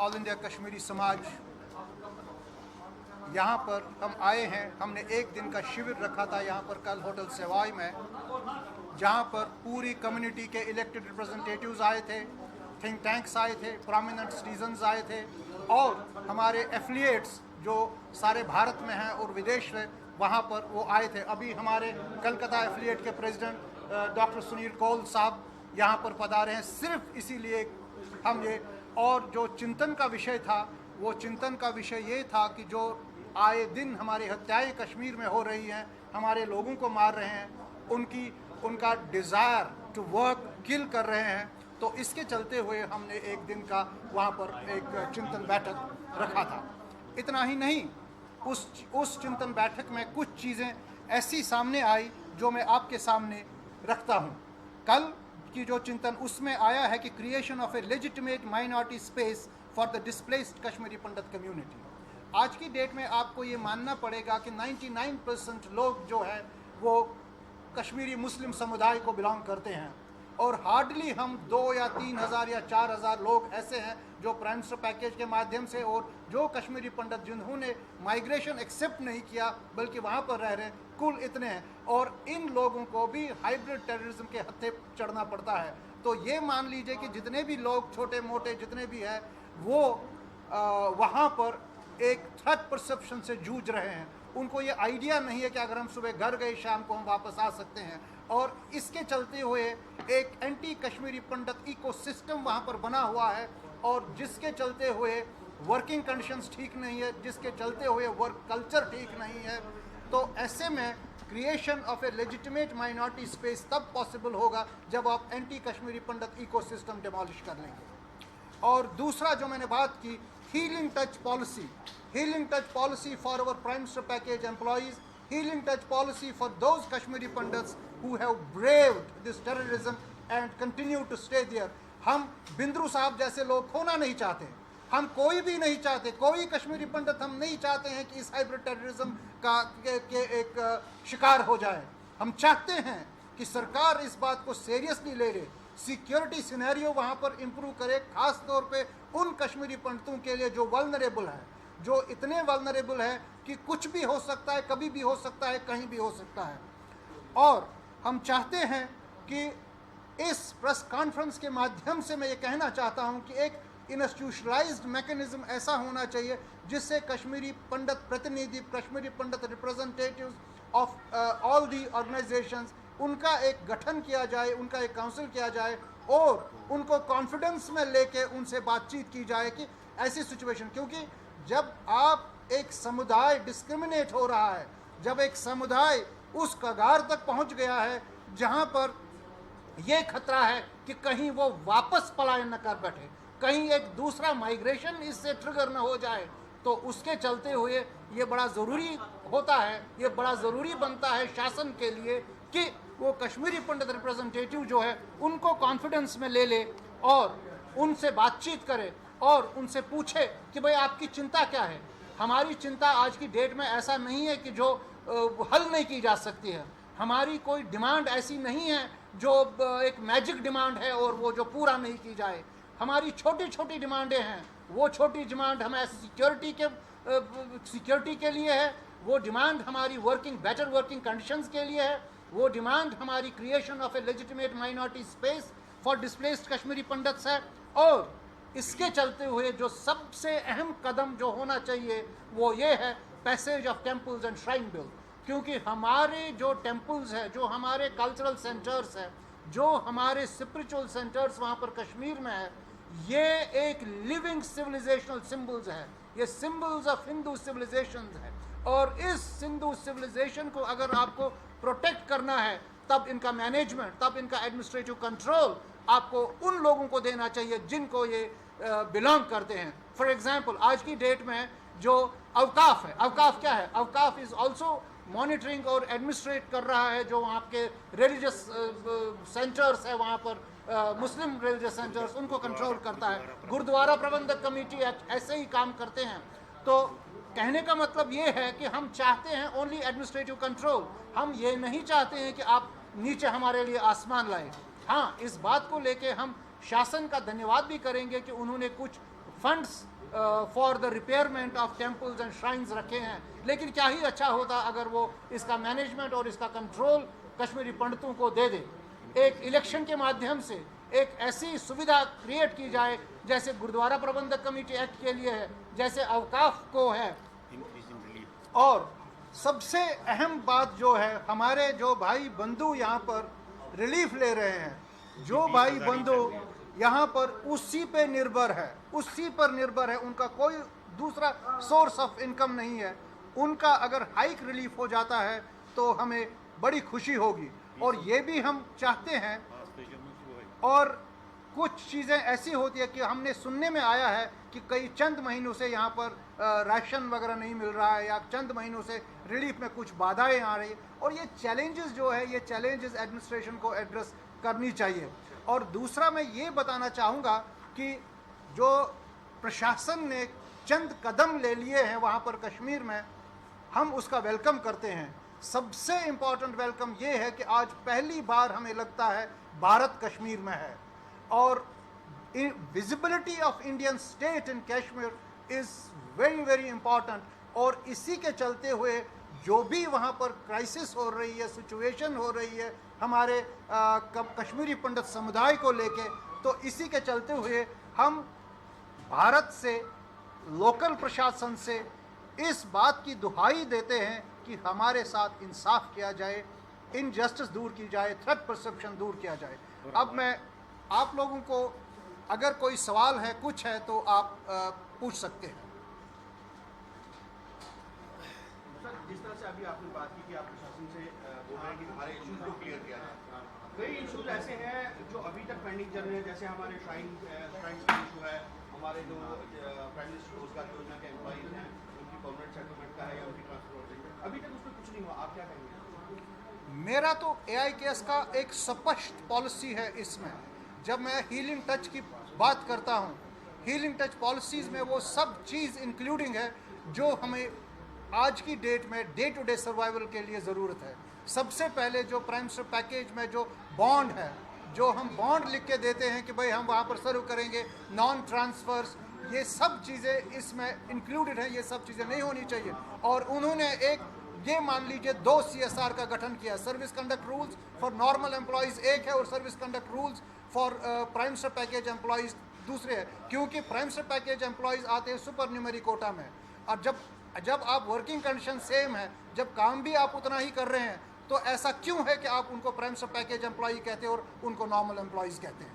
All India Kashmiri समाज यहाँ पर हम आए हैं। हमने एक दिन का शिविर रखा था यहाँ पर कल होटल सेवाई में, जहाँ पर पूरी कम्युनिटी के इलेक्टेड रिप्रेजेंटेटिव्स आए थे, थिंक टैंक्स आए थे, प्रोमिनेंट सिटीजन्स आए थे और हमारे एफिलिएट्स जो सारे भारत में हैं और विदेश में वहाँ पर वो आए थे। अभी हमारे कलकत्ता एफिलिएट के प्रेसिडेंट डॉक्टर सुनील कौल साहब यहाँ पर पधारे हैं सिर्फ इसीलिए हम ये। और जो चिंतन का विषय था वो चिंतन का विषय ये था कि जो आए दिन हमारी हत्याएं कश्मीर में हो रही हैं, हमारे लोगों को मार रहे हैं, उनका डिज़ायर टू वर्क किल कर रहे हैं। तो इसके चलते हुए हमने एक दिन का वहाँ पर एक चिंतन बैठक रखा था। इतना ही नहीं, उस चिंतन बैठक में कुछ चीज़ें ऐसी सामने आई जो मैं आपके सामने रखता हूँ। कल की जो चिंतन उसमें आया है कि creation of A legitimate minority space for the displaced Kashmiri Pandit community. आज की डेट में आपको ये मानना पड़ेगा कि 99% लोग जो है वो कश्मीरी मुस्लिम समुदाय को बिलोंग करते हैं और हार्डली हम 2 या 3 हज़ार या 4 हज़ार लोग ऐसे हैं जो प्राइम मिनिस्टर पैकेज के माध्यम से और जो कश्मीरी पंडित जिन्होंने माइग्रेशन एक्सेप्ट नहीं किया बल्कि वहाँ पर रह रहे, कुल इतने हैं। और इन लोगों को भी हाइब्रिड टेररिज्म के हत्थे चढ़ना पड़ता है। तो ये मान लीजिए कि जितने भी लोग छोटे मोटे जितने भी हैं वो वहाँ पर एक थ्रेट परसेप्शन से जूझ रहे हैं। उनको ये आइडिया नहीं है कि अगर हम सुबह घर गए शाम को हम वापस आ सकते हैं। और इसके चलते हुए एक एंटी कश्मीरी पंडित इकोसिस्टम वहाँ पर बना हुआ है और जिसके चलते हुए वर्किंग कंडीशंस ठीक नहीं है, जिसके चलते हुए वर्क कल्चर ठीक नहीं है। तो ऐसे में creation of A legitimate minority space तब पॉसिबल होगा जब आप एंटी कश्मीरी पंडित इकोसिस्टम डिमोलिश कर लेंगे। और दूसरा जो मैंने बात की, healing touch policy for our prime minister package employees, healing touch policy for those Kashmiri Pandits who have braved this terrorism and continue to stay there। हम बिंद्रू साहब जैसे लोग खोना नहीं चाहते, हम कोई भी नहीं चाहते, कोई कश्मीरी पंडित हम नहीं चाहते हैं कि इस हाइब्रिड टेररिज्म का के एक शिकार हो जाए। हम चाहते हैं कि सरकार इस बात को सीरियसली ले ले, सिक्योरिटी सिनेरियो वहाँ पर इम्प्रूव करे, खास तौर पे उन कश्मीरी पंडितों के लिए जो वल्नरेबल है, जो इतने वल्नरेबल है कि कुछ भी हो सकता है, कभी भी हो सकता है, कहीं भी हो सकता है। और हम चाहते हैं कि इस प्रेस कॉन्फ्रेंस के माध्यम से मैं ये कहना चाहता हूं कि एक इंस्टीट्यूशनलाइज्ड मैकेनिज्म ऐसा होना चाहिए जिससे कश्मीरी पंडित प्रतिनिधि, Kashmiri Pandit representatives of all the organisations, उनका एक गठन किया जाए, उनका एक काउंसिल किया जाए और उनको कॉन्फिडेंस में लेके उनसे बातचीत की जाए कि ऐसी सिचुएशन, क्योंकि जब आप एक समुदाय डिस्क्रिमिनेट हो रहा है, जब एक समुदाय उस कगार तक पहुंच गया है जहां पर यह खतरा है कि कहीं वो वापस पलायन न कर बैठे, कहीं एक दूसरा माइग्रेशन इससे ट्रिगर न हो जाए, तो उसके चलते हुए ये बड़ा ज़रूरी होता है, ये बड़ा ज़रूरी बनता है शासन के लिए कि वो कश्मीरी पंडित रिप्रेजेंटेटिव जो है उनको कॉन्फिडेंस में ले ले और उनसे बातचीत करे और उनसे पूछे कि भाई आपकी चिंता क्या है। हमारी चिंता आज की डेट में ऐसा नहीं है कि जो हल नहीं की जा सकती है, हमारी कोई डिमांड ऐसी नहीं है जो एक मैजिक डिमांड है और वो जो पूरा नहीं की जाए। हमारी छोटी छोटी डिमांडें हैं, वो छोटी डिमांड हमें सिक्योरिटी के लिए है, वो डिमांड हमारी बेटर वर्किंग कंडीशंस के लिए है, वो डिमांड हमारी creation of A legitimate minority space for displaced Kashmiri pandits है। और इसके चलते हुए जो सबसे अहम कदम जो होना चाहिए वो ये है passage of temples and shrine bill, क्योंकि हमारे जो टेम्पल्स हैं, जो हमारे कल्चरल सेंटर्स हैं, जो हमारे स्पिरिचुअल सेंटर्स वहाँ पर कश्मीर में है, ये एक लिविंग सिविलाइजेशनल सिंबल्स है, ये सिंबल्स ऑफ हिंदू सिविलाइजेशन है। और इस हिंदू सिविलाइजेशन को अगर आपको प्रोटेक्ट करना है तब इनका मैनेजमेंट, तब इनका एडमिनिस्ट्रेटिव कंट्रोल आपको उन लोगों को देना चाहिए जिनको ये बिलोंग करते हैं। फॉर एग्जाम्पल आज की डेट में जो अवकाफ है, अवकाफ क्या है? अवकाफ इज ऑल्सो मॉनिटरिंग और एडमिनिस्ट्रेट कर रहा है जो वहाँ के रिलीजियस सेंटर्स है, वहाँ पर मुस्लिम रिलीजियस सेंटर्स, उनको कंट्रोल करता है। गुरुद्वारा प्रबंधक कमेटी ऐसे ही काम करते हैं। तो कहने का मतलब ये है कि हम चाहते हैं ओनली एडमिनिस्ट्रेटिव कंट्रोल, हम ये नहीं चाहते हैं कि आप नीचे हमारे लिए आसमान लाए। हाँ, इस बात को लेके हम शासन का धन्यवाद भी करेंगे कि उन्होंने कुछ funds for the repayment of temples and shrines रखे हैं, लेकिन क्या ही अच्छा होता अगर वो इसका मैनेजमेंट और इसका कंट्रोल कश्मीरी पंडितों को दे दे। एक इलेक्शन के माध्यम से एक ऐसी सुविधा क्रिएट की जाए जैसे गुरुद्वारा प्रबंधक कमेटी एक्ट के लिए है, जैसे अवकाफ को है। और सबसे अहम बात जो है, हमारे जो भाई बंधु यहाँ पर रिलीफ ले रहे हैं, जो भाई बंधु यहाँ पर उसी पे निर्भर है, उसी पर निर्भर है, उनका कोई दूसरा सोर्स ऑफ इनकम नहीं है, उनका अगर हाइक रिलीफ हो जाता है तो हमें बड़ी खुशी होगी। और ये भी हम चाहते हैं, और कुछ चीज़ें ऐसी होती है कि हमने सुनने में आया है कि कई चंद महीनों से यहाँ पर राशन वगैरह नहीं मिल रहा है, या चंद महीनों से रिलीफ में कुछ बाधाएं आ रही है, और ये चैलेंजेस जो है, ये चैलेंजेस एडमिनिस्ट्रेशन को एड्रेस करनी चाहिए। और दूसरा मैं ये बताना चाहूँगा कि जो प्रशासन ने चंद कदम ले लिए हैं वहाँ पर कश्मीर में, हम उसका वेलकम करते हैं। सबसे इम्पॉर्टेंट वेलकम ये है कि आज पहली बार हमें लगता है भारत कश्मीर में है, और visibility of Indian state in Kashmir is very very important. और इसी के चलते हुए जो भी वहाँ पर क्राइसिस हो रही है, सिचुएशन हो रही है हमारे कश्मीरी पंडित समुदाय को लेके, तो इसी के चलते हुए हम भारत से, लोकल प्रशासन से इस बात की दुहाई देते हैं कि हमारे साथ इंसाफ किया जाए, इनजस्टिस दूर की जाए, थ्रेट परसेप्शन दूर किया जाए। अब मैं आप लोगों को अगर कोई सवाल है, कुछ है, तो आप पूछ सकते हैं। सर, जिस तरह से अभी आपने बात की कि आप प्रशासन से बोल रहे हैं कि हमारे इश्यूज को क्लियर किया जाए, कई इश्यूज ऐसे हैं जो अभी तक पेंडिंग चल रहे हैं, जैसे हमारे श्राइन का इशू है, हमारे जो प्राइम मिनिस्टर रोजगार योजना के एम्प्लॉइज हैं उनकी परमानेंट सेटलमेंट का है या उनकी ट्रांसफर, अभी तक उस पर कुछ नहीं हुआ। आप क्या कहेंगे? मेरा तो AIKS का एक स्पष्ट पॉलिसी है इसमें। जब मैं हीलिंग टच की बात करता हूँ, हीलिंग टच पॉलिसीज़ में वो सब चीज़ इंक्लूडिंग है जो हमें आज की डेट में डे टू डे सर्वाइवल के लिए ज़रूरत है। सबसे पहले जो प्राइम मिनिस्टर पैकेज में जो बॉन्ड है, जो हम बॉन्ड लिख के देते हैं कि भाई हम वहाँ पर सर्व करेंगे, नॉन ट्रांसफ़र्स, ये सब चीज़ें इसमें इंक्लूडेड हैं, ये सब चीज़ें नहीं होनी चाहिए। और उन्होंने एक, ये मान लीजिए 2 CSR का गठन किया, service conduct rules for normal employees एक है और service conduct rules for prime minister package employees दूसरे है, क्योंकि प्राइम मिनिस्टर पैकेज एम्प्लॉयज़ आते हैं सुपर न्यूमेरी कोटा में। और जब आप वर्किंग कंडीशन सेम है, जब काम भी आप उतना ही कर रहे हैं, तो ऐसा क्यों है कि आप उनको प्राइम मिनिस्टर पैकेज एम्प्लॉय कहते हैं और उनको नॉर्मल एम्प्लॉयज़ कहते हैं?